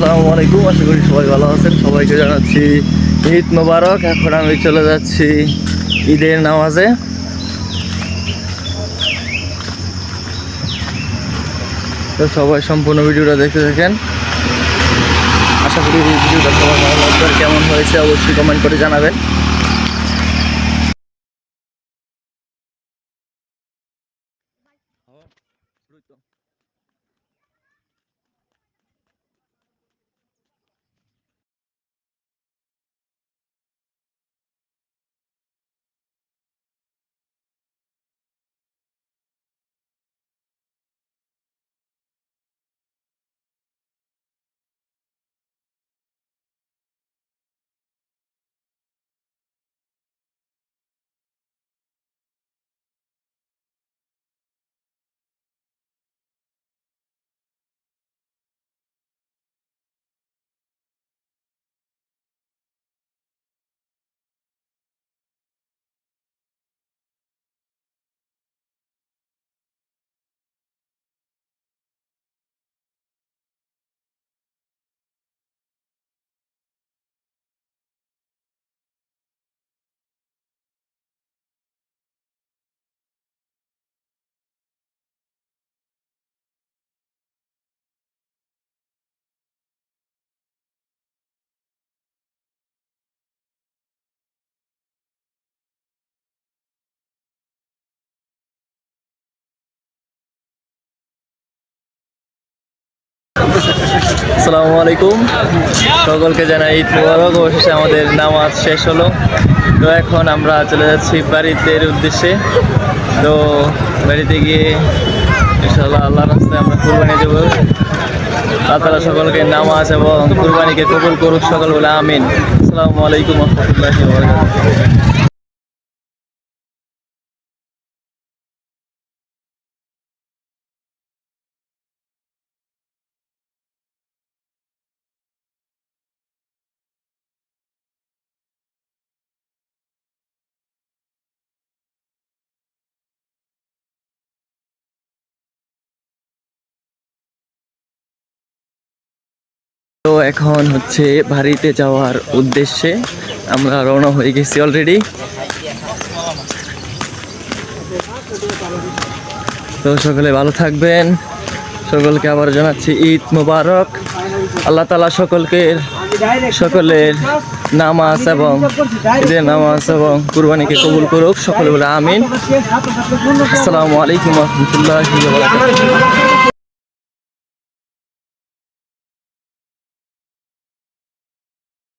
আসসালামু আলাইকুম, আশা করি সবাই ভালো আছেন। সবাইকে জানাচ্ছি ঈদ মোবারক। এখন আমি চলে যাচ্ছি ঈদের নামাজে। তো সবাই সম্পূর্ণ ভিডিওটা দেখতে থাকেন। আশা করি এই ভিডিওটা সবার ভালো লাগবে। কেমন হয়েছে অবশ্যই কমেন্ট করে জানাবেন। আসসালামু আলাইকুম, সকলকে জানাই ঈদ মোবারক। অবশেষে আমাদের নামাজ শেষ হলো। তো এখন আমরা চলে যাচ্ছি বাড়িতে উদ্দেশ্যে। তো বাড়িতে গিয়ে ইনশাআল্লাহ আল্লাহর রাস্তায় আমরা কুরবানি দেবো। আল্লাহ তাআলা সকলকে নামাজ এবং কুরবানিকে কবুল করুক, সকল বলে আমিন। আসসালামু আলাইকুম ওয়া রাহমাতুল্লাহি ওয়া বারাকাতুহু। তো এখন হচ্ছে বাড়িতে যাওয়ার উদ্দেশ্যে আমরা রওনা হয়ে গেছি অলরেডি। তো সকলে ভালো থাকবেন, সকলকে আবার জানাচ্ছি ঈদ মোবারক। আল্লাহ তাআলা সকলের নামাজ এবং ঈদের নামাজ এবং কুরবানিকে কবুল করুক, সকলে বলে আমিন। আসসালামু আলাইকুম ওয়া রাহমাতুল্লাহি ওয়া বারাকাতুহু।